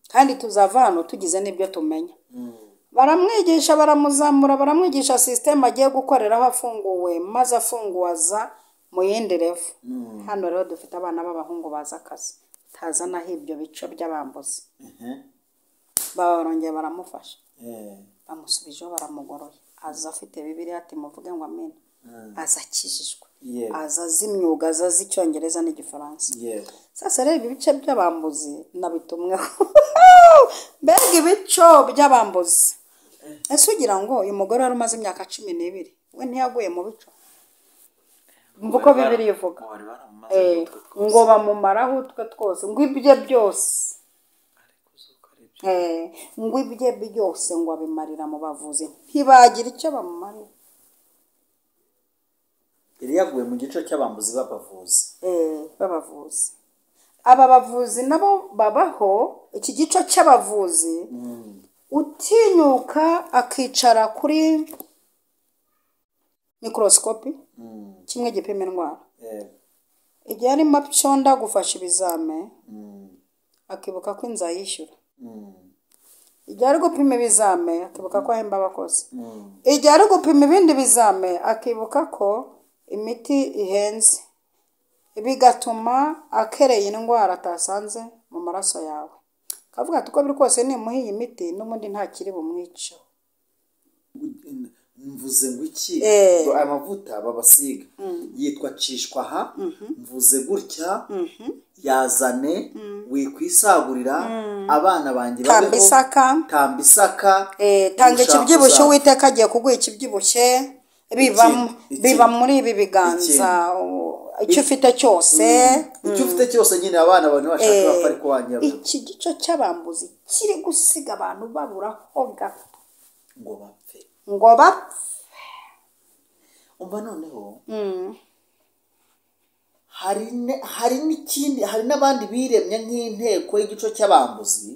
kandi tuzava hano tugize n'ibyo tumenya. Baramwigisha, baramuzamura, baramwigisha sisiteme agiye gukoreraho afunguwe, maze afunguwe aza mu yindi revo. Hano rero dufite abana b'abahungu baza akazi, tazanaho ibyo bico by'abambuzi. Barongeye baramufasha, bamusubijeho, baramugoroye. Aza afite Bibiliya ati muvuge ngo amina. Aza akijijwe, aza azi imyuga, aza azi Icyongereza n'Igifaransa. Sasa rero ibi bice by'abambuzi nabitumweho. Mbega ibico by'abambuzi. Ese ugira ngo uyu mugore wari umaze imyaka 12 we ntiyaguye mu bico? Mvuko Bibiliya ivuga ngo bamumaraho utwe twose, ngo ibye byose, ngo ibye byose ngo abimarira mu bavuzi, ntibagira icyo bamumarira. Iri yaguye mu gico cy'abambuzi b'abavuzi. Babavuzi. Aba bavuzi nabo babaho, iki gico cy'abavuzi utinyuka akicara kuri mikrosikopi, kimwe gipima indwara. Igihe arimo apshonda gufasha ibizame, akibuka ko inza yishyura. Igihe ari gupima ibizame, akibuka ko ahemba abakozi. Igihe ari gupima ibindi bizame, akibuka ko imiti ihenze, bigatuma akereye indwara atasanze mu maraso yawe. Kavuga ati uko biri kose nimuha iyi miti n'ubundi nta kiri bumwica. Mvuze ngo iki? Amavuta babasiga yitwa cishwa ha, mvuze gutya, yazane wikwisagurira, abana banjye babeho tambisaka, tanga ikibyibushye, Uwiteka agiye kuguha ikibyibushye, biba muri ibi biganza, icyo ufite cyose nyine abana abantu bashaka bapfa ariko wanyara. Iki gico cy'abambuzi kiri gusiga abantu baburaho gato ngo bapfe. Umva noneho hari n'ikindi, hari n'abandi biremye nk'inteko y'igico cy'abambuzi,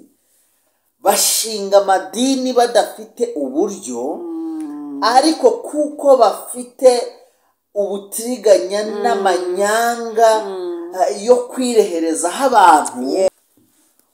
bashinga amadini badafite uburyo, ariko kuko bafite ubutiriganya n'amanyanga yo kwireherezaho abantu.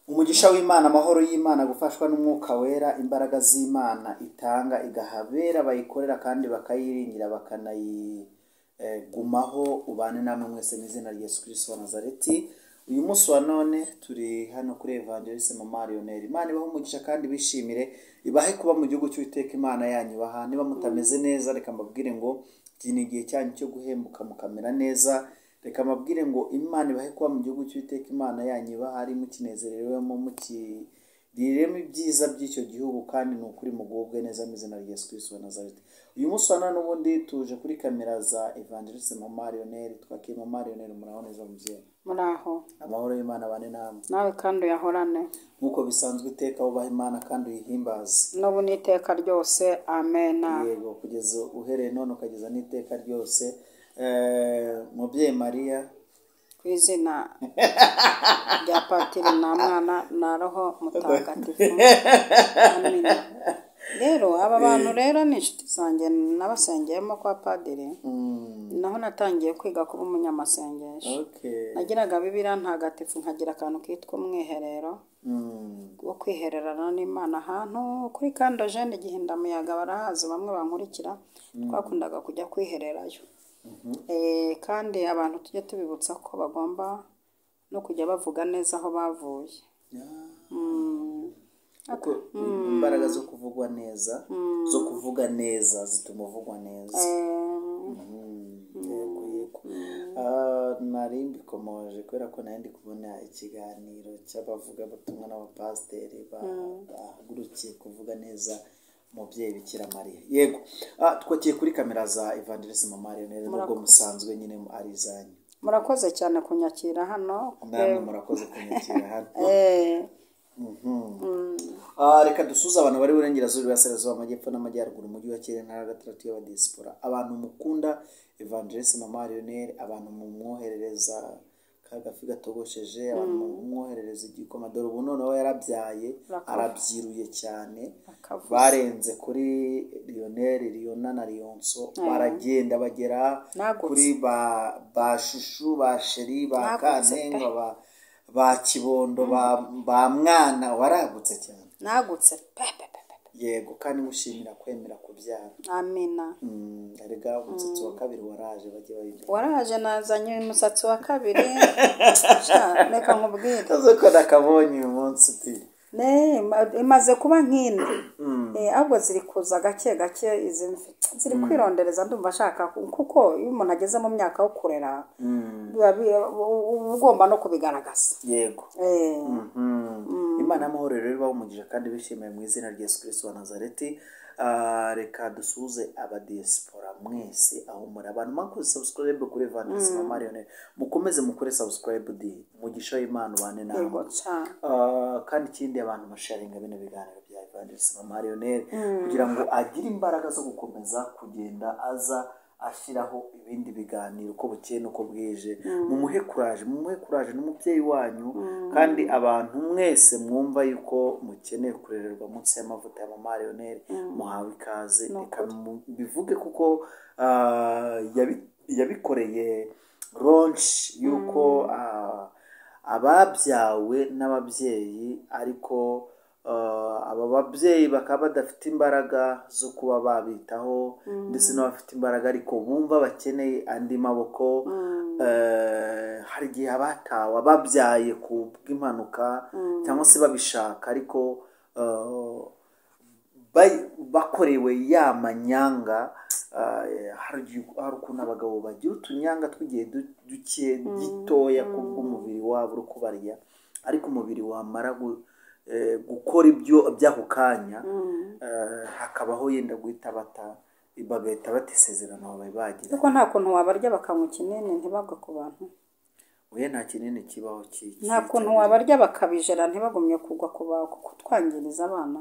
Umugisha w'Imana, amahoro y'Imana, gufashwa n'Umwuka Wera, imbaraga z'Imana itanga igahabera bayikorera kandi bakayiringira bakanayigumaho, ubane namwe mwese mu izina rya Yesu Kristo wa Nazareti. Uyu munsi wa none turi hano kuri Evangeliste Mama Lionel. Imana ibahe umugisha kandi bishimire, ibahe kuba mu gihugu cy'Uwiteka Imana yanyu baha. Niba mutameze neza, reka mbabwire ngo iki ni igihe cyanyu cyo guhembuka mukamera neza. Reka mbabwire ngo Imana ibahe kuba mu gihugu cy'Uwiteka Imana yanyu bahari, mukinezerewemo, mukiriremo ibyiza by'icyo gihugu, kandi ni ukuri mugubwe neza mu izina rya Yesu Kristo wa Nazareti. Uyu munsi wa none ubundi tuje kuri kamera za Evangeliste Mama Lionel. Twakiye Mama Lionel, muraho neza mubyeyi? Muraho. Amahoro y'Imana bane namwe. Nawe kandi uyahorane. Nkuko bisanzwe iteka wubaha Imana kandi uyihimbaze. N'ubu n'iteka ryose, amen. Yego, kugeza uhereye none ukageza n'iteka ryose. Mubyeyi Mariya, ku izina rya Patiri na Mwana na Roho Mutagatifu, amina. Rero aba bantu rero ni inshuti zanjye nabasengeyemo kwa Padiri, naho natangiye kwiga kuba umunyamasengesho. Nagiraga Bibiliya ntagatifu, nkagira akantu kitwa umwiherero wo kwihererana n'Imana ahantu kuri Kandojene Gihindamuyaga, barahazi bamwe bankurikira, twakundaga kujya kwihererayo. Kandi abantu tujye tubibutsa ko bagomba no kujya bavuga neza aho bavuye. Imbaraga zo kuvugwa neza, zo kuvuga neza zituma uvugwa neza. Nari mbikomoje kubera ko nari ndi kubona ikiganiro cy'abavuga butumwa n'abapasiteri bahagurukiye kuvuga neza umubyeyi Bikira Mariya. Yego, twakiye kuri kamera za Evangeliste Mama Lionel, nubwo musanzwe nyine ari izanyu. Murakoze cyane kunyakira hano. Namwe murakoze kunyakira hano. Reka dusuze abantu bari Burengerazuba, Iburasirazuba, Amajyepfo n'Amajyaruguru, umujyi wa Kigali, Intara ya 6 y'Abadiaspora. Abantu mukunda Evangeliste Mama Lionel, abantu mumwoherereza kagafi gatogosheje, abantu mumwoherereza igikoma. Dore ubu noneho yarabyaye, arabyiruye cyane, barenze kuri Lionel, Liona na Lionso, baragenda bagera kuri ba Shushu, ba Sheri, ba Kanenga, ba kibondo ba mwana waragutse cyane. nagutse Yego kandi ngushimira kwemera kubyara. amina. Erega umusatsi wa kabiri waraje bajye bayibona. waraje nazanye umusatsi wa kabiri reka nkubwire ko nakabonye uyu munsi uti imaze kuba nk'ine ahubwo ziri kuza gake gake izi ziri kwirondereza ndumva ashaka kuko iyo umuntu ageze mu myaka yo kurera uba ugomba no kubigaragaza. yego Imana y'amahoro rero bawumugisha kandi bishimiye mu izina rya Yesu Kristo wa Nazareti. Reka dusuhuze abadiyasipora mwese aho muri abantu mwakoze subscribe kuri Evangelist Marionel, mukomeze mukore subscribe umugisha w'Imana ubane nawe. Kandi ikindi abantu basharinga bino biganiro bya Evangelist Marionel kugira ngo agire imbaraga zo gukomeza kugenda aza ashyiraho ibindi biganiro uko bukeye n'uko bwije. mumuhe kuraje n'umubyeyi wanyu, kandi abantu mwese mwumva yuko mukeneye kurererwa munsi y'amavuta ya Marionel muhawe ikaze. Reka bivuge kuko yabikoreye launch yuko ababyawe n'ababyeyi ariko aba babyeyi bakaba badafite imbaraga zo kuba babitaho ndetse n'abafite imbaraga ariko bumva bakeneye andi maboko. hari igihe abatawe ababyaye ku bw'impanuka cyangwa se babishaka ariko bakorewe ya manyanga. hari ukuntu abagabo bagira utunyanga tw'igihe duke gitoya kubw'umubiri wabo uri kubarya, ariko umubiri wamara gukora ibyo by'ako kanya hakabaho yenda guhita bagahita bata isezerano babaye bagira. kuko nta kuntu wabarya bakanywa ikinini ntibagwe ku bantu. oya nta kinini kibaho nta kuntu wabarya bakabijera ntibagumye kugwa kutwangiriza abana.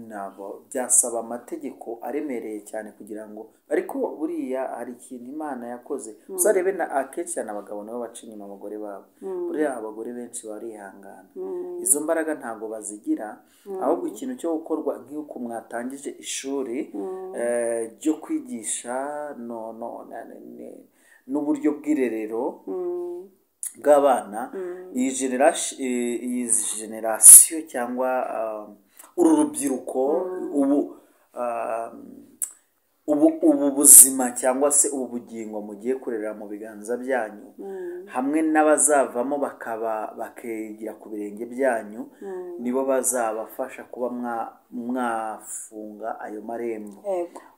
nabo byasaba amategeko aremereye cyane kugira ngo, ariko buriya hari ikintu Imana yakoze. uzarebe na akenshi cyane abagabo nabo baca inyuma abagore babo. buriya abagore benshi barihangana, izo mbaraga ntabwo bazigira. ahubwo ikintu cyo gukorwa nk'uko mwatangije ishuri ryo kwigisha n'uburyo bw'irerero bw'abana. iyi generasiyo cyangwa uru rubyiruko ubu buzima cyangwa se ubu bugingo mugiye kurera mu biganza byanyu, hamwe n'abazavamo bakigira ku birenge byanyu, nibo bazabafasha kuba mwafunga ayo marembo.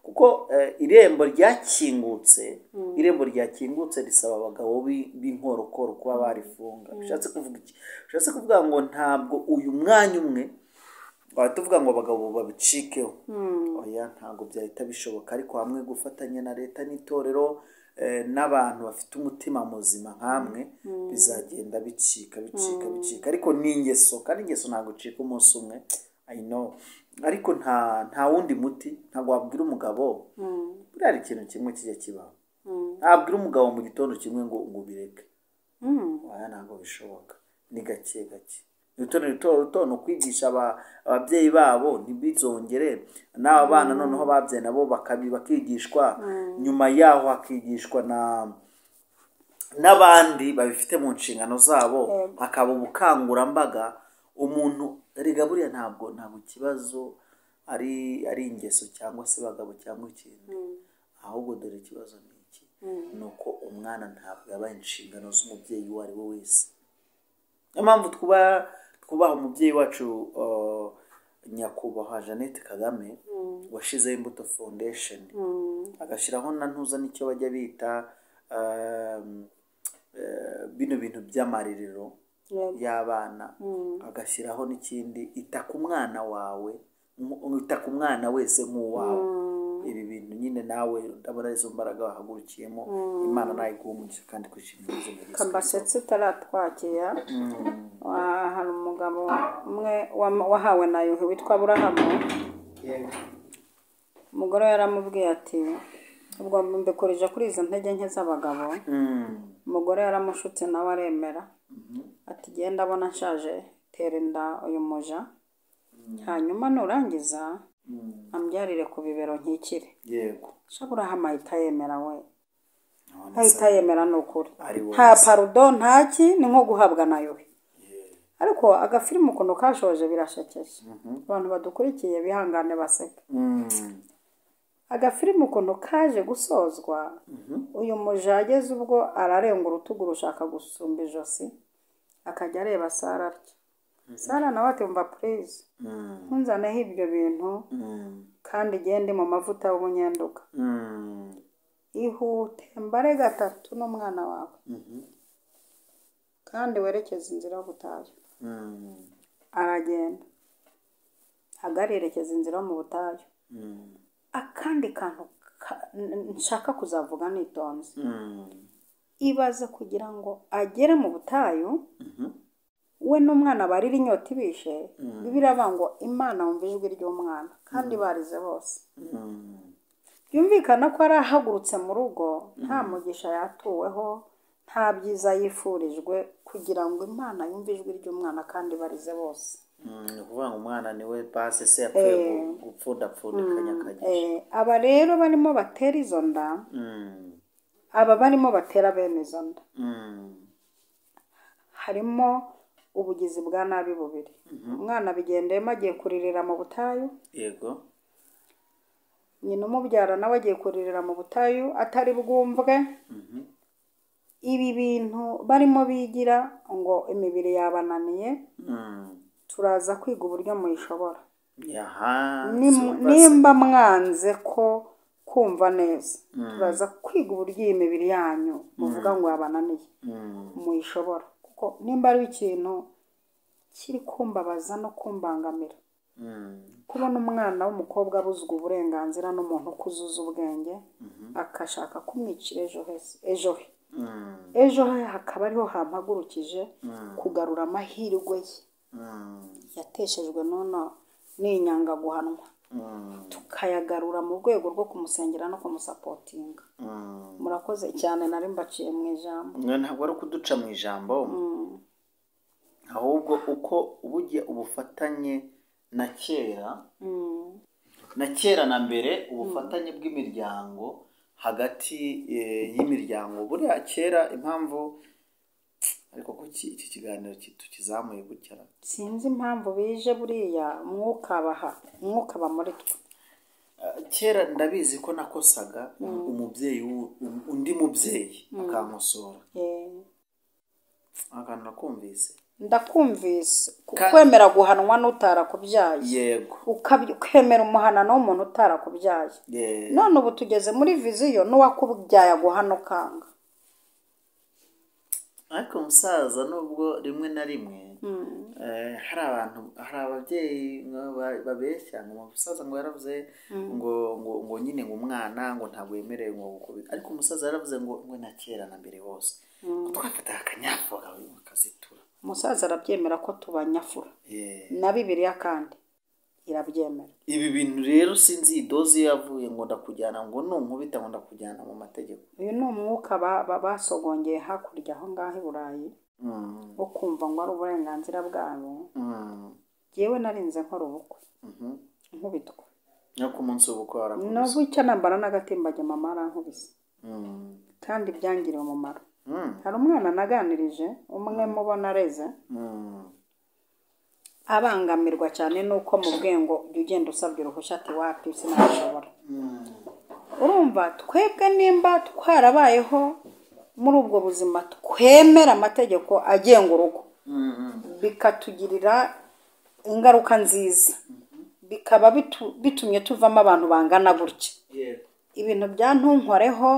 kuko irembo ryakingutse risaba abagabo b'inkorokoro kuba barifunga. bishatse kuvuga ngo ntabwo uyu mwanya umwe tuvuga ngo abagabo babicikeho. oya ntabwo byahita bishoboka, ariko hamwe gufatanya na leta n'itorero n'abantu bafite umutima muzima nk'amwe bizagenda bicika. ariko ni ingeso, kandi ingeso ntabwo ucika umunsi umwe. I know, ariko nta wundi muti. ntabwo wabwira umugabo buriya hari ikintu kimwe kijya kibaho. ntabwira umugabo mu gitondo kimwe ngo ubireke. oya ntabwo bishoboka, ni gake gake. rutono kwigisha ababyeyi babo ntibizongere, n'aba bana noneho babyaye nabo bakigishwa, nyuma yaho hakigishwa n'abandi babifite mu nshingano zabo, hakaba ubukangurambaga. umuntu erega buriya ntabwo ikibazo ari ingeso cyangwa se bagabo cyangwa ikintu, ahubwo dore ikibazo ni iki, ni uko umwana ntabwo yabaye inshingano z'umubyeyi uwo ari we wese. niyo mpamvu twubaha umubyeyi wacu nyakubahwa Jeannette Kagame washizeho Imbuto Foundation, agashyiraho na ntuza n'icyo bajya bita bino bintu by'amarerero y'abana, agashyiraho n'ikindi ita ku mwana wawe, ita ku mwana wese nk'uwawe. ibi bintu nyine nawe ndabona izo mbaraga wahagurukiyemo. Imana nayo iguha umugisha kandi kwishimira izo mbaraga. Kambasetse taratwakiya hari umugabo umwe wahawe na Yuhi witwa Aburahamu. umugore yaramubwiye ati ubwo mbekoreje kuri izo ntege nke z'abagabo. umugore yaramushutse nawe aremera ati genda abona nshaje tera inda uyu muja, hanyuma nurangiza ambyarire ku bibero nkikire. yego Aburahamu ahita yemera we, ahita yemera. ni ukuri ari wowe nta parudo ntaki, ni nko guhabwa na Yuhi. ariko agafilime ukuntu kashoje birashekeje abantu badukurikiye bihangane baseke agafilime ukuntu kaje gusozwa uyu muja ageze ubwo ararenga urutugu rushaka gusumba ijosi akajya areba Sara atya Sara nawe ati mva please ntunzaneho ibyo bintu kandi gende mu mavuta y'ubunyenduka ihute mbare gatatu n'umwana wawe kandi werekeza inzira y'ubutayu aragenda agarerekeza inzira mu butayu akandi kantu nshaka kuzavuga nitonze ibaze kugira ngo agere mu butayu we n'umwana barira inyota ibishe biravuga ngo Imana yumva ijwi ry'umwana kandi barize bose byumvikana ko arahagurutse mu rugo nta mugisha yatuweho nta byiza yifurijwe kugira ngo Imana yumve ijwi ry'umwana kandi barize bose ni ukuvuga ngo umwana niwe base se yapfuye gupfundapfundikanya akagisha aba rero barimo batera izo nda aba barimo batera bene izo nda harimo ubugizi bwa nabi bubiri umwana bigendeyemo agiye kuririra mu butayu yego nyina umubyara nawe agiye kuririra mu butayu atari bwumvwe ibi bintu barimo bigira ngo imibiri yabananiye turaza kwiga uburyo muyishobora nimba mwanze ko kumva neza turaza kwiga uburyo iyi mibiri yanyu muvuga ngo yabananiye muyishobora kuko nimba ari ikintu kiri kumbabaza no kumbangamira kubona umwana w'umukobwa abuzwa uburenganzira n'umuntu ukuzuza ubwenge akashaka kumwicira ejo he hakaba ariho hampagurukije kugarura amahirwe ye yateshejwe none n'inyanga guhanwa tukayagarura mu rwego rwo kumusengera no kumusapotinga murakoze cyane nari mbaciye mu ijambo ntabwo ari ukuduca mu ijambo ahubwo uko ubugiye ubufatanye na kera na mbere ubufatanye bw'imiryango hagati y'imiryango buriya kera impamvu ariko ko iki kiganiro tukizamuye gutya sinzi impamvu bije buriya umwuka muri twe kera ndabizi ko nakosaga umubyeyi undi mubyeyi akamusura akantu nakumvise ndakumvise kwemera guhanwa n'utarakubyaye yego ukemera umuhanano w'umuntu utarakubyaye none ubu tugeze muri viziyo n'uwakubyaye guhana ukanga ariko umusaza nubwo rimwe na rimwe hari ababyeyi babeshya ngo umusaza ngo yaravuze ngo nyine ngo umwana ngo ntabwo yemerewe ngo gukubita ariko umusaza yaravuze ngo na kera na mbere hose twafata akanyafu bakazitura umusaza arabyemera ko tubanyafura na Bibiliya kandi irabyemera ibi bintu rero sinzi idozi yavuye ngo ndakujyana ngo nunkubita ngo ndakujyana mu mategeko uyu ni umwuka basogongeye hakurya aho ngaho i Burayi wo kumva ngo ari uburenganzira bwabo yewe narinze nkora ubukwe nkubitwa no ku munsi w'ubukwe warakubise no bucya nambara n'agatimbage mama arankubise kandi byangiriye umumaro hari umwana naganirije umwe mubona areze abangamirwa cyane nuko mu bwengo ugenda usabye uruhushya ati wapi sinabishobora urumva twebwe nimba twarabayeho muri ubwo buzima twemera amategeko agenga urugo bikatugirira ingaruka nziza bikaba bitumye tuvamo abantu bangana gutya ibintu bya ntunkoreho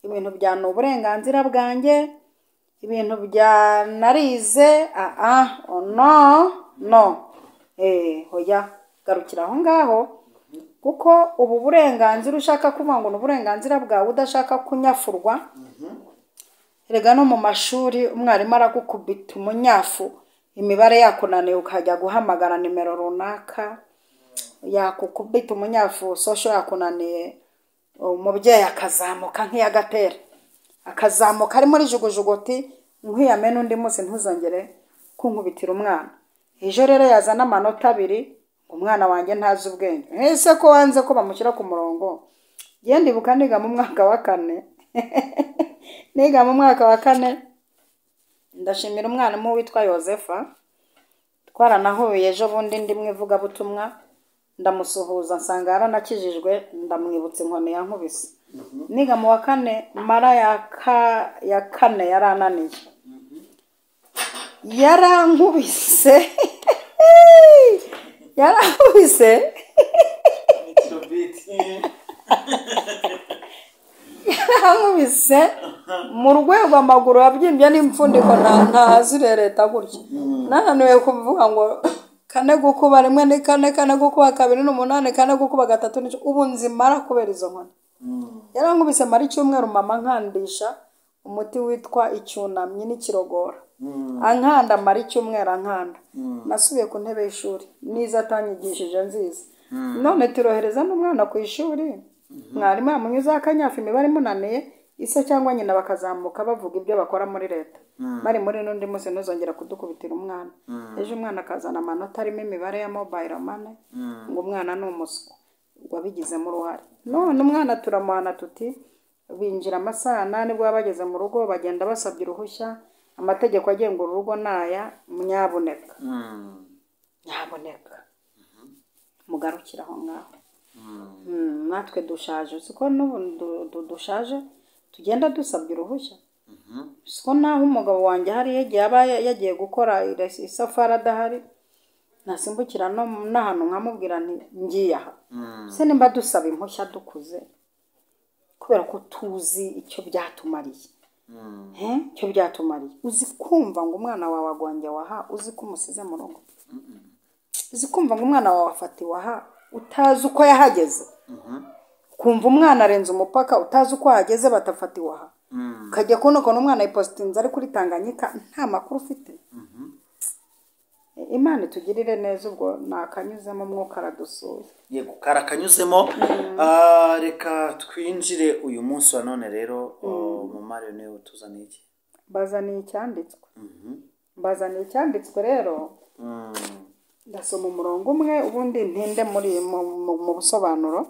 ibintu bya n'uburenganzira bwanjye ibintu bya narize no hoya garukira aho ngaho kuko ubu burenganzira ushaka kuvuga ngo n'uburenganzira bwawe udashaka kunyafurwa rega no mu mashuri umwarimu aragukubita umunyafu imibare yakunaniye ukajya guhamagara nimero runaka yakukubita umunyafu social yakunaniye umubyeyi akazamuka nk'iyagatera akazamuka ari muri jugujugoti nk'iyamena undi munsi ntuzongere kunkubitira umwana ejo rero yazana amanota 2 umwana wanjye ntazi ubwenge ese ko wanze ko bamushyira ku murongo genda ibuka niga mu mwaka wa 4 niga mu mwaka wa 4 ndashimira umwana mu witwa Yosefa twaranahuye ejo bundi ndi mu ivugabutumwa ndamusuhuza nsanga yaranakijijwe ndamwibutsa inkoni yankubise niga mu wa kane mara ya kane yarananiye yarankubise yarankubise mu rwego amaguru yabyimbye n'imfundiko ntazirereta gutya nananiwe kuvuga ngo kane gukuba rimwe ni kane, kane gukuba kabiri ni umunani, kane gukuba gatatu ni ubu nzimara kubera izo nkoni yarankubise mara icyumweru mama nkandisha umuti witwa icyunamyi n'ikirogora ankanda mara icyumweru ankanda nasubiye ku ntebe y'ishuri niza atanyigishije nziza none turohereza n'umwana ku ishuri mwarimu yamunyuze akanyafu imibare imunaniye ise cyangwa nyina bakazamuka bavuga ibyo bakora muri leta bari muri n'undi munsi ntuzongera kudukubitira umwana ejo umwana akazana amanota arimo imibare ya mobile money ngo umwana ni umuswa wabigizemo uruhare none umwana turamuhana tuti binjira amasaha 8 bwo bageze mu rugo bagenda basabye uruhushya amategeko agenga urugo naya munyaboneka nyaboneka mugarukira aho ngaho natwe dushaje siko n'ubu dushaje tugenda dusabye uruhushya siko naho umugabo wanjye hari yagiye gukora isafari adahari nasimbukira n'ahantu nkamubwira nti ngiye aha se nimba dusaba impushya dukuze kubera ko tuzi icyo byatumariye icyo byatumariye uzi kumva ngo umwana wawe agwanjye waha uzi ko umusize mu rugo uzi kumva ngo umwana wawe afatiwe aha utazi uko yahageze kumva umwana arenze umupaka utazi uko yahageze batafatiwe aha ukajya kubona ukuntu umwana yipositinze ari kuri Tanganyika nta makuru ufite Imana itugirire neza ubwo nakanyuzemo mwuka aradusuye yego karakanyuzemo reka twinjire uyu munsi wa none rero mu Mariyone utuzaniye iki bazaniye icyanditswe bazaniye icyanditswe rero ndasoma umurongo umwe ubundi ntinde muri mu busobanuro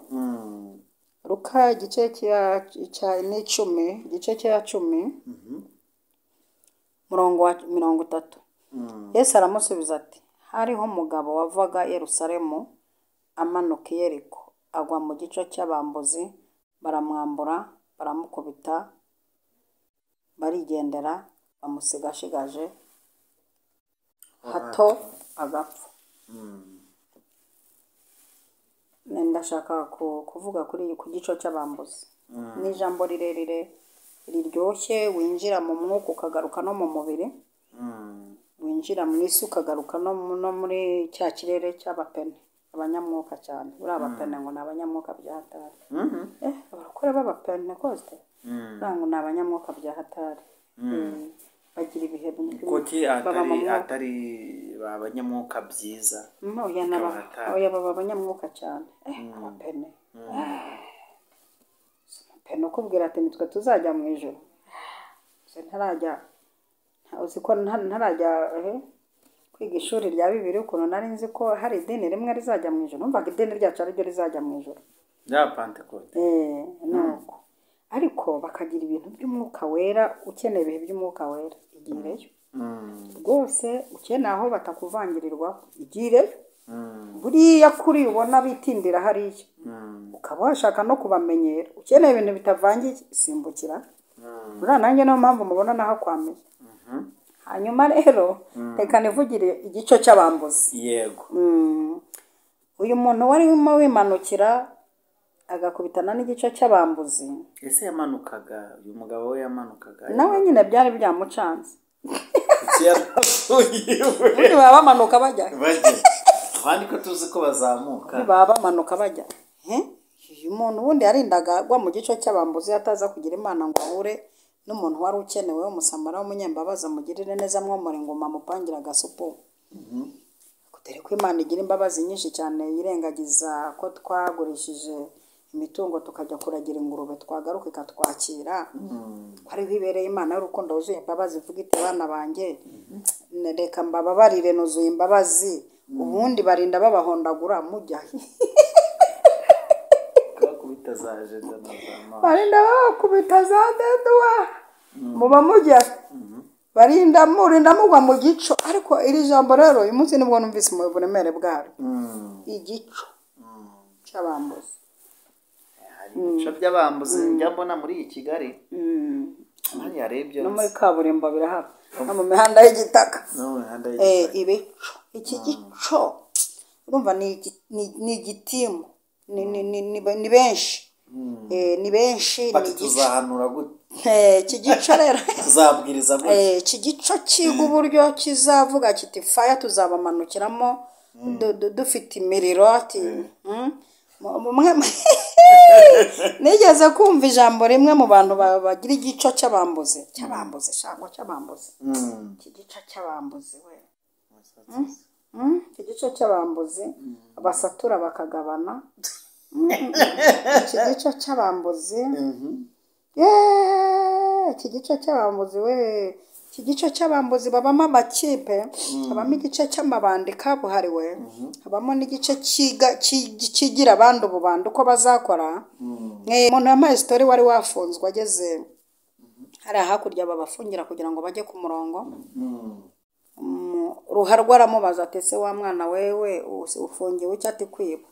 Luka igice cya 10 igice cya 10 murongo wa 30 Yesu aramusubiza ati hariho umugabo wavaga Yerusalemu amanuka i Yeriko agwa mu gico cy'abambuzi baramwambura baramukubita barigendera bamusigashigaje hato agapfa ndashaka kuvuga kuri ku gico cy'abambuzi ni ijambo rirerire riryoshye winjira mu mwuka ukagaruka no mu mubiri winjira mu isi ukagaruka no muri cya kirere cy'abapene abanyamwuka cyane uri abapene ngo ni abanyamwuka bya hatari abakora b'abapene koste ngo ni abanyamwuka bya hatari bagira ibihe kuki atari abanyamwuka byiza oya baba abanyamwuka cyane abapene pene ukubwira ati nitwe tuzajya mu ijuru ntarajya uzi ko ntarajya kwiga ishuri rya Bibiliya ukuntu nari nzi ko hari idini rimwe rizajya mu ijuru numvaga idini ryacu ariryo rizajya mu ijuru ya Pentecote nuko ariko bakagira ibintu by'umwuka wera ukeneye ibihe by'umwuka wera igireyo rwose ukeneye aho batakuvangirirwa igireyo buriya kuri ubona bitindira hariya ukaba washaka no kubamenyera ukeneye ibintu bitavangiye simbukira buriya nanjye niyo mpamvu mubona naho kwamenya hanyuma rero reka nivugire igico cy'abambuzi yego uyu muntu warimo wimanukira agakubitana n'igico cy'abambuzi ese yamanukaga uyu mugabo we yamanukaga nawe nyine byari byamucanze ubundi baba bamanuka bajya abandi ko tuzi ko bazamuka baba bamanuka bajya uyu muntu ubundi yarindaga agwa mu gico cy'abambuzi ataza kugira Imana ngo ahure n'umuntu wari ukenewe w'umusamara w'umunyembabazi amugirire neza mwomore ngoma amupangira agasupu dore ko Imana igira imbabazi nyinshi cyane yirengagiza ko twagurishije imitungo tukajya kuragira ingurube twagaruka ikatwakira kwari bibereye Imana y'urukundo wuzuye imbabazi ivuga iti bana banjye reka mbababarire nuzuye imbabazi ubundi barinda babahondagura mujya kubita zaje barinda bakubita za deduwa muba mujya barinda mugwa mu gico. Ariko iri jambo rero uyu munsi nibwo numvise mu buremere bwaro. Igico cy'abambuzi. Ibico by'abambuzi njya mbona muri iyi Kigali. Hano yarebye no muri kaburimbo birahaba. No mu mihanda y'igitaka. Ibico. Iki gico urumva ni igitimu. Ni benshi. Ni benshi ni tuzahanura gute. Iki gico rero tuzabwiriza gute. Iki gico kiga uburyo kizavuga kiti faya tuzabamanukiramo dufite imiriro ati nigeze kumva ijambo rimwe mu bantu bagira igico cy'abambuzi cyangwa cy'abambuzi. Iki gico cy'abambuzi we iki gico cy'abambuzi basatura bakagabana. Iki gico cy'abambuzi iki gice cy'abambuzi we iki gice cy'abambuzi babamo amakipe. Habamo igice cy'amabandi kabuhariwe, habamo n'igice kigira abandi ububanda uko bazakora. Umuntu yamaye story wari wafunzwe ageze hari hakurya babafungira kugira ngo bajye ku murongo. Ruharwa aramubaza ati se wa mwana wewe ufungiwe icyo ati kwiba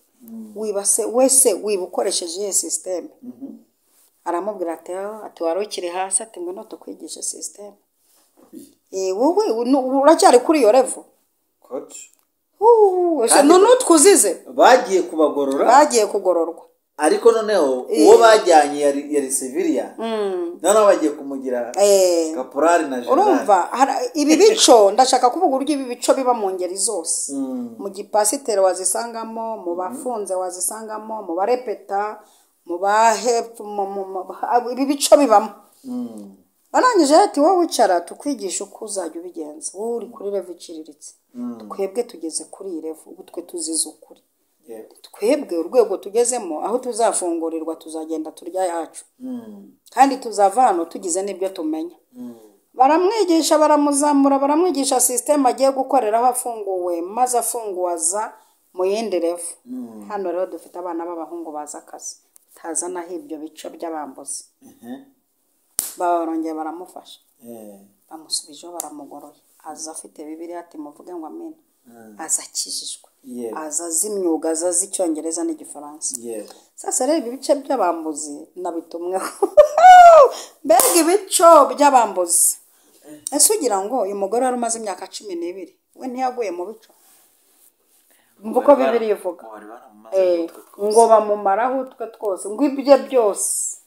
wibase wese wibukoresheje iyi system. Aramubwira ati wari ukiri hasi ati ngo tukwigisha system. Wowe uracyari kuri iyo level coach. None twuzize bagiye kugororwa. Ariko noneho uwo bajyanye yari civilian. Noneho bagiye kumugira caporal na general. Urumva ibi bico ndashaka kuvuga uryo ibi bico biba mu ngeri zose. Mu gipasiteri wazisangamo, mu bafunze wazisangamo, mu barepeta, mu bahepfu, ibi bico bibamo. Arangije ati wowe wicara tukwigisha uko uzajya ubigenza. Wowe uri kuri level iciriritse. Twebwe tugeze kuri iyi level ubu twe tuzize ukuri. Twebwe urwego tugezemo aho tuzafungurirwa tuzagenda turya yacu. Kandi tuzava hano tugize n'ibyo tumenya. Baramwigisha baramuzamura baramwigisha system agiye gukoreraho afunguwe maze afunguwaza mu yindi level. Hano rero dufite abana b'abahungu baza akazi. Tazana ibyo bico by'abambuzi. Barongeye baramufasha. Bamusubijeho baramugoroye. Aza afite Bibiliya ati muvuge ngo amen. Aza akijijwe. Aza z'imyuga aza z'icyongereza n'igifaransa. Sasa rero ibice by'abambuzi nabitumweho. Mbega ibico by'abambuzi. Ese ugira ngo uyu mugore wari umaze imyaka 12 we ntiyaguye mu bico. Mvuko Bibiliya ivuga. Ngo bamumaraho utwe twose ngo ibye byose.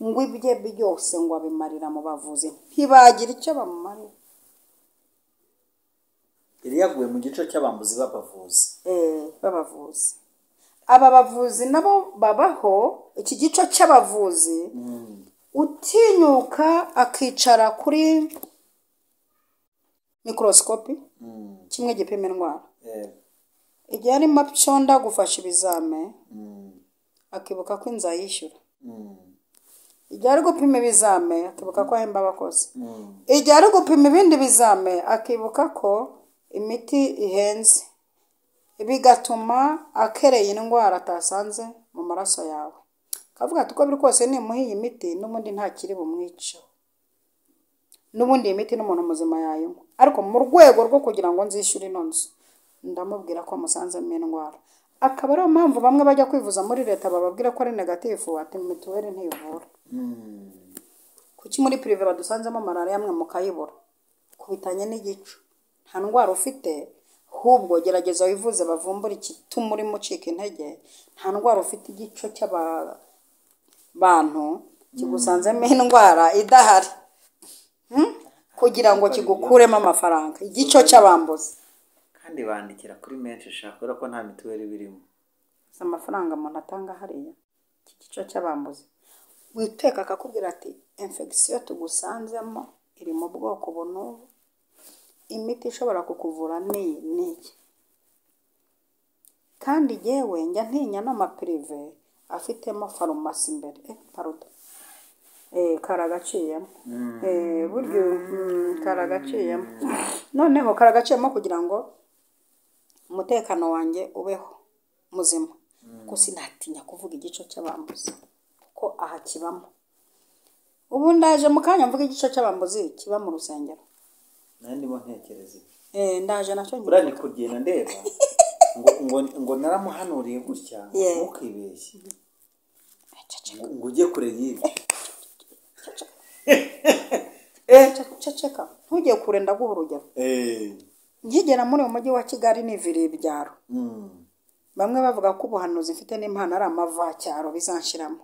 Ngo ibye byose ngo abimarira mu bavuzi ntibagira icyo bamumarira. Yari yaguye mu gico cy'abambuzi b'abavuzi. Babavuzi. Aba bavuzi nabo babaho iki gico cy'abavuzi. Utinyuka akicara kuri microscope kimwe gipima indwara. Igihe arimo apshonda gufasha ibizame akibuka ko inza yishyura. Igihe ari gupima ibizame akibuka ko ahemba abakozi. Igihe ari gupima ibindi bizame akibuka ko imiti ihenze. Bigatuma akereye indwara atasanze mu maraso yawe. Kavuga ati uko biri kose nimuha iyi miti n'ubundi nta kiri bumwica. N'ubundi iyi miti n'umuntu muzima yayinywa. Ariko mu rwego rwo kugira ngo nzishyure inonzo ndamubwira ko musanze mu indwara. Akaba ariyo mpamvu bamwe bajya kwivuza muri leta bababwira ko ari negatifu ati mituweli ntivura. Kuki muri prive badusanzemo malaria mwe mukayibura kubitanye n'igico. Nta ndwara ufite hubwo gerageza wivuze bavumbura igituma uri mucika intege. Nta ndwara ufite igico cy'abantu kigusanzemo indwara idahari. Kugira ngo kigukuremo amafaranga. Igico cy'abambuzi. Kandi bandikira kuri menshi shakora ko nta mituweli birimo. Amafaranga umuntu atanga hariya. Iki gico cy'abambuzi. Witeka akakubwira ati infection tugusanzemo iri mu bwoko buno. Imiti ishobora kukuvura ni kandi yewe njya ntinya n'amaprive afitemo farumasi imbere. Pardon. Karagaciyemo. Buryo karagaciyemo. Noneho karagaciyemo kugira ngo umutekano wanjye ubeho muzima. Ko sinatinya kuvuga igico cy'abambuzi. Ko aha kibamo. ubu ndaje mu kanya mvuga igice cy'abambuzi kiba mu rusengero. nandi ndimo ntekereza Ndaje nacyo buriya ni kugenda ndeba ngo naramuhanuriye gutya ntukibeshye ngo ujye kure y'ibi ceceka ntujye kure ndaguha urugero. nkigera muri uyu mujyi wa Kigali niviriye ibyaro, bamwe bavuga ko ubuhanuzi mfite n'impano ari amavacyaro bizanshiramo.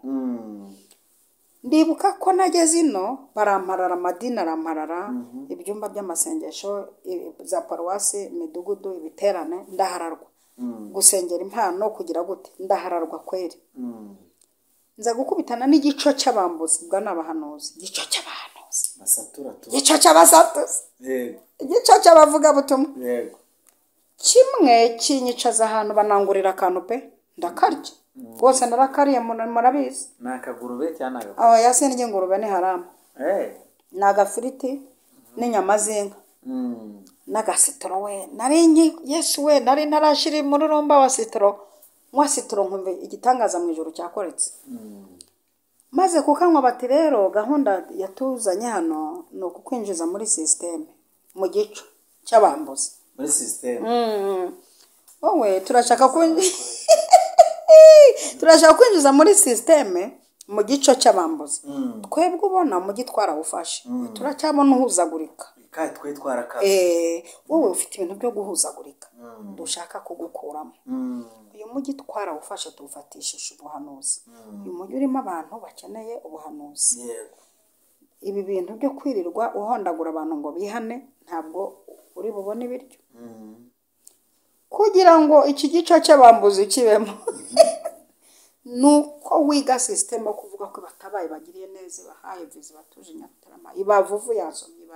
Ndibuka ko nageze ino baramparara, amadini aramparara, ibyumba by'amasengesho za paruwasi, imidugudu, ibiterane, ndahararwa. Gusengera impano kugira gute, ndahararwa kweri. Nza gukubitana n'igico cy'abambuzi, bwa n'abahanuzi, igico cy'abahanuzi, igico cy'abasatuzi, igico cy'abavuga butumwa. Kimwe kinyicaza ahantu banangurira akantu pe ndakarya rwose, narakariye murabizi. ni akagurube cyangwa ni agafiriti? Yase n'iryo ngurube ni haramu. Ni agafiriti n'inyama z'inka n'agasitoro. We yesu we nari narashiri muri rumba wa sitoro, nywa sitoro nkumva igitangaza mu ijoro cyakoretse. Maze kukanywa bati rero gahunda yatuzanye hano ni ukukwinjiza muri sisiteme, mu gico cy'abambuzi. muri sisiteme wowe turashaka kwinjiza muri sisiteme mu gico cy'abambuzi. Twebwe ubona mu gitwara ufashe turacyabona uhuzagurika. kandi twe twarakaze. Wowe ufite ibintu byo guhuzagurika dushaka kugukuramo. Uyu mujyi twarawufashe tuwufatishije ubuhanuzi. Uyu mujyi urimo abantu bakeneye ubuhanuzi. Ibi bintu byo kwirirwa uhondagura abantu ngo bihane ntabwo uri bubone ibiryo. Kugira ngo iki gico cy'abambuzi kibemo nuko wiga system yo kuvuga ko batabaye bagiriye neza, bahaye vizi, batuje Nyarutarama, ibavuvu yansomye,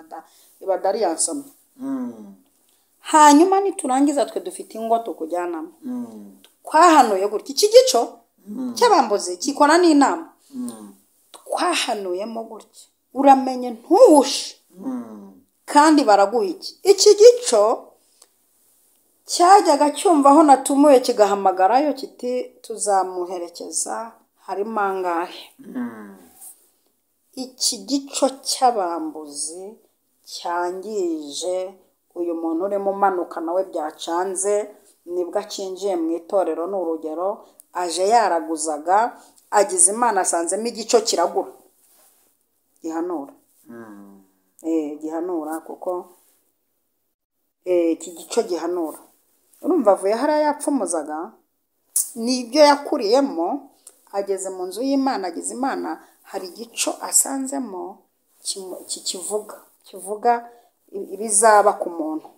ibadari yansomye. Hanyuma niturangiza twe dufite ingo tukujyanamo. Twahanuye gutya iki gico cy'abambuzi kikora n'inama. Twahanuyemo gutya uramenye ntuhushe kandi baraguha iki gico cyajyaga cyumva aho natumuye kigahamagarayo kiti tuzamuherekeza harimo angahe. Iki gico cy'abambuzi cyangije uyu muntu urimo umanuka nawe byacanze, nibwo akinjiye mu itorero. Ni urugero, aje yaraguzaga, agize Imana asanzemo igico kiragura gihanura. Gihanura kuko iki gico gihanura. Urumva avuye hariya yapfumuzaga, nibyo yakuriyemo, ageze mu nzu y'Imana, agize Imana, hari igico asanzemo kivuga ibizaba ku muntu.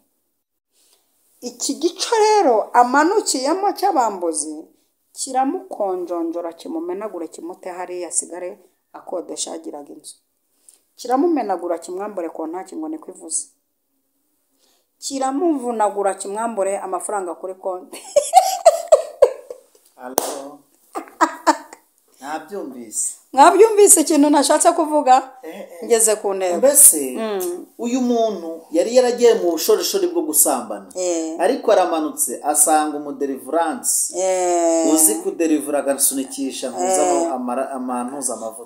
Iki gico rero amanukiyemo cy'abambuzi kiramukonjonjora, kimumenagure, kimute hariya asigare akodesha agiraga inzu. Kiramumenagura, kimwambure kontaki ngo ni kwivuza. Kiramuvunagura, kimwambure amafaranga kuri konti. Mwabyumvise ikintu nashatse kuvuga? Ngeze ku ntego. Mbese uyu muntu yari yaragiye mu bushorishori bwo gusambana, ariko aramanutse asanga umudeliverance uzi kudelivura, agasunikisha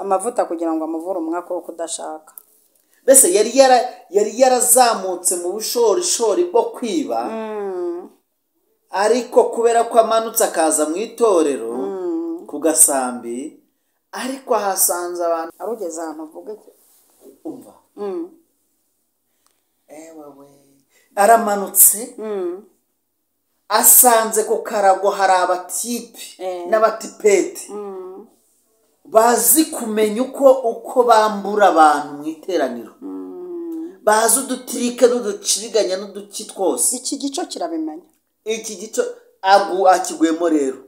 amavuta kugira ngo amuvure umwaka wo kudashaka. Mbese yari yarazamutse mu bushorishori bwo kwiba, ariko kubera ko amanutse akaza mu itorero ku gasambi, ariko ahasanze abantu. Arugeze ahantu uvuga umva, aramanutse asanze ku karago hari abatipe n'abatipeti bazi kumenya uko bambura abantu mu iteraniro, bazi udutirike n'uduciriganya n'uduki twose. Iki gico kirabimenya. Iki gico akigwemo rero,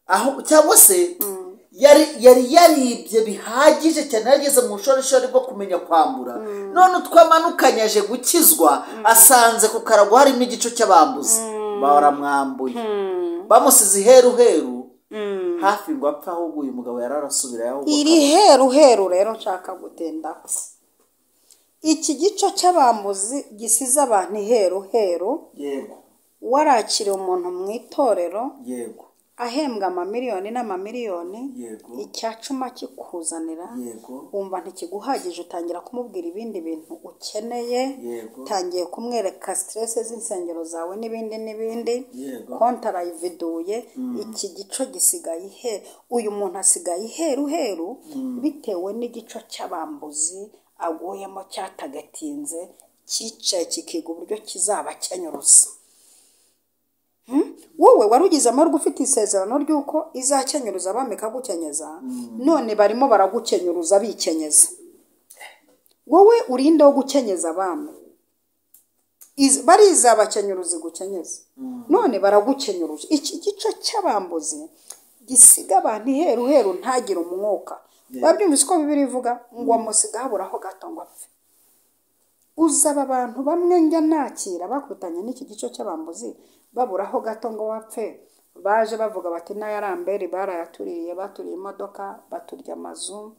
aho cyangwa se yari yaribye bihagije cyane, yageze mu bushorishori bwo kumenya kwambura. None utwamanukanye aje gukizwa, asanze ku karago harimo igico cy'abambuzi, baramwambuye, bamusize iheruheru hafi ngo apfa. Ahubwo uyu mugabo yararasubirayo. Iri heruheru rero nshaka gutenda, iki gico cy'abambuzi gisize abantu iheruheru. Yego. Warakiriye umuntu mu itorero, yego, ahembwa amamiliyoni n'amamiliyoni, Yego. icyacuma kikuzanira, Yego. wumva ntikiguhagije, utangira kumubwira ibindi bintu ukeneye, Yego. utangiye kumwereka stress z'insengero zawe n'ibindi n'ibindi, Yego. konti arayividuye, iki gico gisigaye iheru, uyu muntu asigaye iheru bitewe n'igico cy'abambuzi aguyemo cyatagatinze, cyicaye kikiga uburyo kizaba kenyuruza. Wowe wari ugize amahirwe ufite isezerano ry'uko izakenyuruza abami ikagukenyeza, none barimo baragukenyuruza bikenyeza. Wowe urinde wo gukenyeza abami, barizabakenyuruza igukenyeza, none baragukenyuruje. Iki gico cy'abambuzi gisiga abantu iheru ntagire umwuka. Babyumvise ko Bibiliya ivuga ngo amusiga haburaho gato ngo apfe. Uza aba bantu bamwe njya nakira bakutanye n'iki gico cy'abambuzi baburaho gato ngo wapfe, baje bavuga bati n'ayarambere barayaturiye, baturiye imodoka, baturya amazu,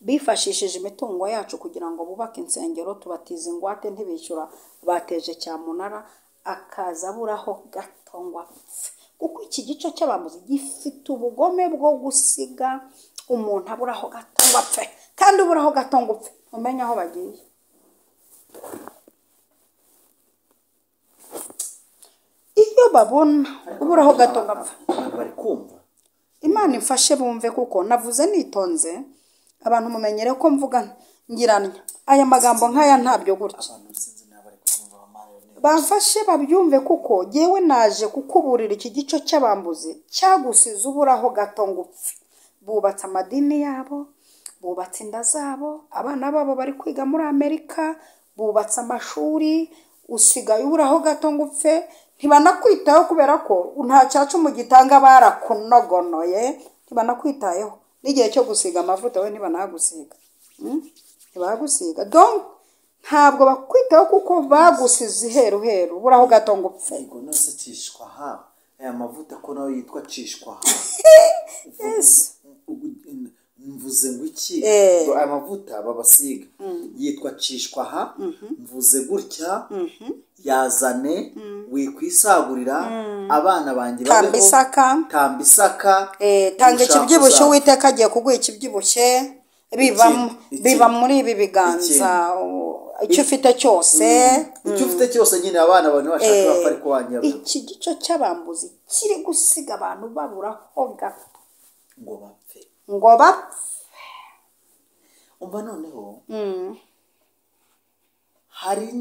bifashishije imitungo yacu kugira ngo bubake insengero, tubatiza ingwate ntibishyura, bateje cyamunara, akaza aburaho gato ngo apfe. Kuko iki gico cy'abambuzi gifite ubugome bwo gusiga umuntu aburaho gato ngo apfe, kandi uburaho gato ngo upfe umenya aho bagiye. Iyo babona uburaho gato ngo apfe, bari kumva. Imana imfashe bumve, kuko navuze nitonze, abantu mumenyere ko mvuga ngiranya aya magambo nk'aya ntabyo gutya. Bamfashe babyumve, kuko yewe naje kukuburira iki gico cy'abambuzi cyagusize uburaho gato ngo upfe. Bubatse amadini yabo, bubatse inda zabo, abana babo bari kwiga muri Amerika, bubatse amashuri, usigaye uburaho gato ngo upfe. Ntibanakwitayeho kubera ko nta cyacu mu gitanga, barakunogonoye, ntibanakwitayeho. N'igihe cyo gusiga amavuta we ntibanagusiga, ntibagusiga. Donc ntabwo bakwitaho kuko bagusize iheru uburaho gato ngo upfe. Yego, nose cishwa ha aya mavuta ko nayo yitwa cishwa ha. Yes. Mvuze ngo iki? Aya mavuta babasiga yitwa cishwa ha. Mvuze gutya, yazane wikwisagurira, abana banjye babeho. Tambisaka tanga ikibyibushye, Uwiteka agiye kuguha ikibyibushye, biba muri ibi biganza, icyo ufite cyose. Icyo ufite cyose nyine abana abantu bashaka bapfa ariko wanyabura. Iki gico cy'abambuzi kiri gusiga abantu baburaho gato ngo bapfe. Umva noneho hari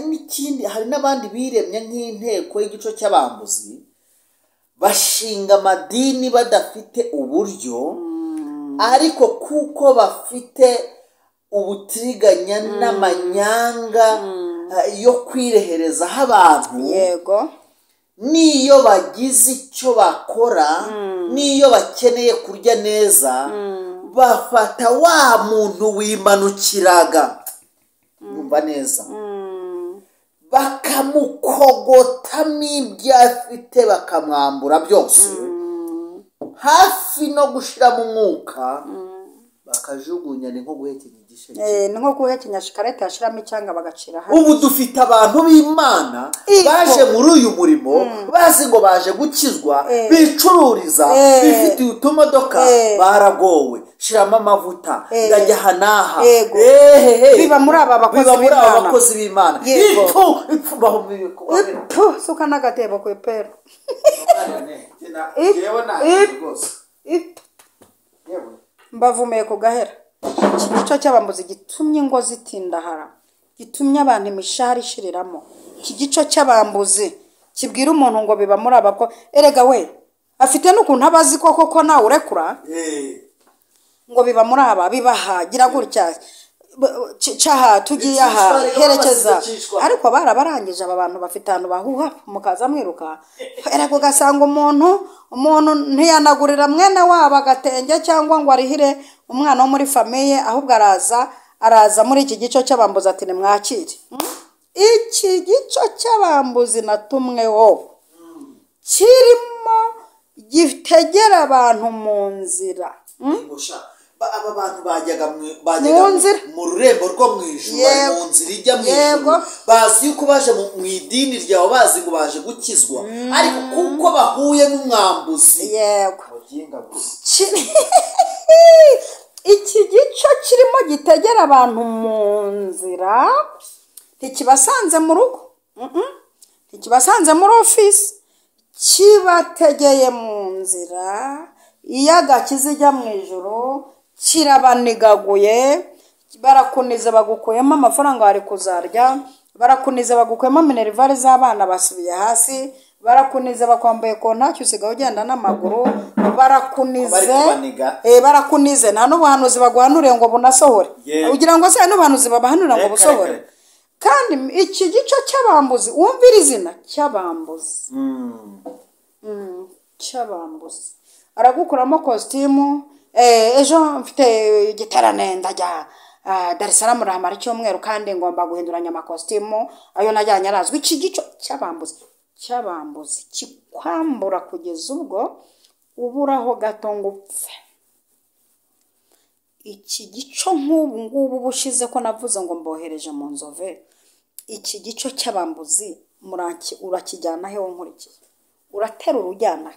n'ikindi, hari n'abandi biremye nk'inteko y'igico cy'abambuzi, bashinga amadini badafite uburyo, ariko kuko bafite ubutiriganya n'amanyanga yo kwireherezaho abantu. Yego. Niyo bagize icyo bakora, niyo bakeneye kurya neza, bafata wa muntu wimanukiraga, numva neza, bakamukogotamo ibyo afite, bakamwambura byose, hafi no gushiramo umwuka, bakajugunya. Ni nko guhekenya igisheke, ni nko guhekenya shikarete yashiramo icyanga bagacira hasi. Ubu dufite abantu b'Imana baje muri uyu murimo, bazi ngo baje gukizwa, bicururiza, bifitiye utumodoka, baragowe, shiramo amavuta, ngajya hanaha, biba muri aba bakozi b'Imana. Ipfu baho suka n'agatebo ku ipera. Mbavumeye ku gahera. Iki gico cy'abambuzi gitumye ingo zitindahara, gitumye abantu imishahara ishiriramo. Iki gico cy'abambuzi kibwira umuntu ngo biba muri abako. Erega we afite n'ukuntu abazi koko nawe urekura, ngo biba muri aba, bibaha, gira gutya, cyaha tugiye aha, herekeza. Ariko barabarangije aba bantu, bafite ahantu bahuha, mukaza mwiruka. Erega ugasanga umuntu ntiyanagurira mwene wabo agatenge cyangwa ngo arihire umwana wo muri famiye, ahubwo araza muri iki gico cy'abambuzi ati nimwakire. Iki gico cy'abambuzi natumweho kirimo gitegera abantu mu nzira, aba bantu bajyaga mu rurembo rwo mu ijuru, bari mu nzira ijya mu ijuru, bazi yuko baje mu idini ryawe, bazi ngo baje gukizwa, ariko kuko bahuye n'umwambuzi. Yego. Iki gice kirimo gitegera abantu mu nzira, ntikibasanze mu rugo, ntikibasanze muri ofisi, kibategeye mu nzira. Iyo agakiza ijya mu ijoro kirabanigaguye, barakuniza bagukuyemo amafaranga wari kuzarya, barakuniza bagukuyemo minerivare z'abana basubiye hasi, barakuniza bakwambaye kontaki usigaye ugenda n'amaguru, barakunize nta n'ubuhanuzi baguhanuriye ngo bunasohore, ugira ngo se n'ubuhanuzi babahanurira ngo busohore. Kandi iki gice cy'abambuzi, wumvira izina cy'abambuzi, cy'abambuzi, aragukuramo kositimu. Ejo mfite igiterane ndajya Dar es Salaam ramara icyumweru kandi ngomba guhinduranya amakositimu ayo najyanye arazwi. Iki gice cy'abambuzi kikwambura kugeza ubwo uburaho gato ngo upfe. Iki gice nk'ubu ngubu bushize ko navuze ngo mbohereje mu nzove, iki gice cy'abambuzi urakijyana he nkurikiye? Uratera urujyana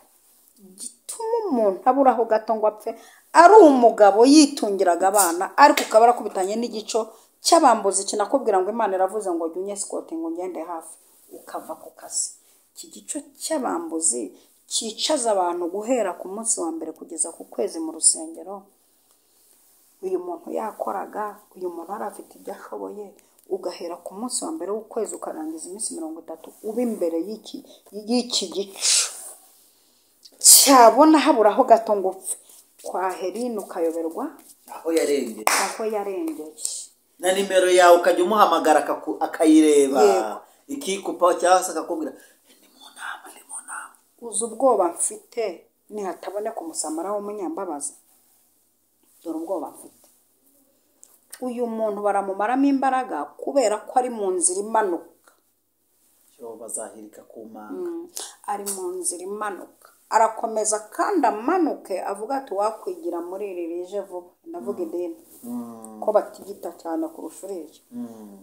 gituma umuntu aburaho gato ngo apfe, ari umugabo yitungiraga abana, ariko ukaba arakubitanye n'igico cy'abambuzi kinakubwira ngo Imana iravuze ngo jya unyesikotinga ngo ngende hafi, ukava ku kazi. Iki gice cy'abambuzi cyicaza abantu guhera ku munsi wa mbere kugeza ku kwezi mu rusengero. Uyu muntu yakoraga, uyu muntu yari afite ibyo ashoboye, ugahera ku munsi wa mbere w'ukwezi ukarangiza iminsi 30 uba imbere y'iki gico cyabona haburaho gato ngo upfe. Kwa Herine ukayoberwa aho yarengeje, na nimero yawe ukajya umuhamagara akayireba, ikikupa cyangwa se akakubwira ni mu nama. Uzi ubwoba mfite nihataboneka umusamara w'umunyambabazi, dore ubwoba mfite. Uyu muntu baramumaramo imbaraga kubera ko ari mu nzira imanuka, bazahirika ku manga, ari mu nzira imanuka, arakomeza kandi amanuke avuga ati wakwigira muri iri rije vuba, ndavuga idini ko batigita cyane kurusha uriya,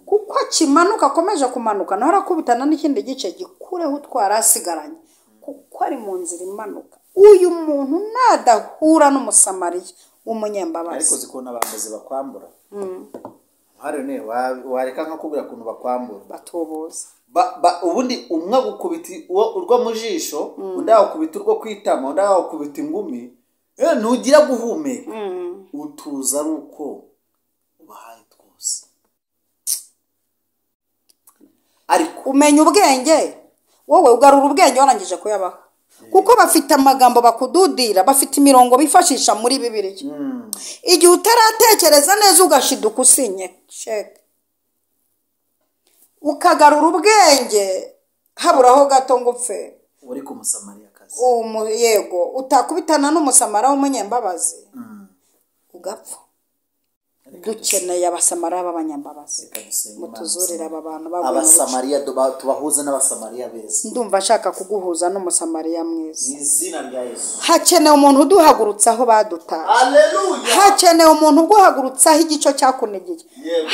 kuko akimanuka akomeje kumanuka naho arakubitana n'ikindi gice gikureho utwara asigaranye, kuko ari mu nzira imanuka. Uyu muntu nadahura n'umusamariya w'umunyambabazi, ariko zikona abambuzi bakwambura, harone wareka nkakubwira kuntu bakwambura, batubuza ubundi umwe gukubita urwo mu jisho, undi akubita urwo kwitama, undi akubita ingumi, ntugira guhumeka, utuza ari uko ubahaye twose. Ariko umenya ubwenge, wowe ugarura ubwenge warangije kuyabaha, kuko bafite amagambo bakududira, bafite imirongo bifashisha muri Bibiliya. Igihe utaratekereza neza ugashiduka usinye sheke, ukagarura ubwenge haburaho gato ngo upfe, uri ku musamariyakazi. Yego, utakubitana n'umusamara w'umunyambabazi ugapfa. Dukeneye abasamariya b'abanyambabazi, mutuzurira aba bantu abasamariya, tubahuze n'abasamariya beza. Ndumva ashaka kuguhuza n'umusamariya mwiza, mu izina rya Yesu. Hakenewe umuntu uduhagurutsa aho badutaye. Haleluya. Hakenewe umuntu uguhagurutsa aho igico cyakunegeye,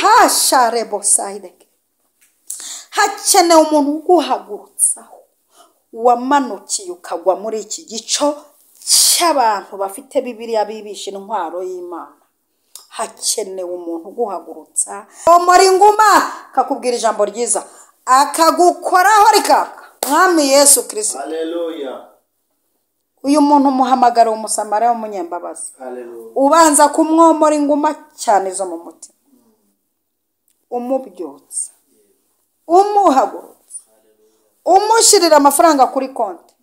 hasharebo sayideke. Hakenewe umuntu uguhagurutsaho wamanukiye ukagwa muri iki gico cy'abantu bafite Bibiliya bibisha intwaro y'Imana. Hakenewe umuntu uguhagurutsa omora inguma kakubwira ijambo ryiza akagukoraho rikaka, Mwami Yesu Kristo. Haleluya. Uyu muntu umuhamagara umusamariya w'umunyambabazi, ubanza kumwomora inguma cyane zo mu mutima, umubyutsa, umuhagurutsa, umushyirira amafaranga kuri konti,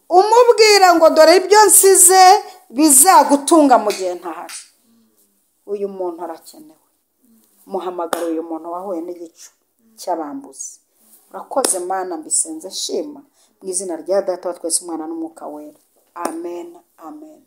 umubwira ngo dore ibyo nsize bizagutunga mu gihe ntahari. Uyu muntu arakenewe, muhamagara uyu muntu wahuye n'igicu cy'abambuzi. Urakoze Mana, mbisenze shima mu izina rya Data wa twese, Umwana n'Umwuka Wera. Amen, amen.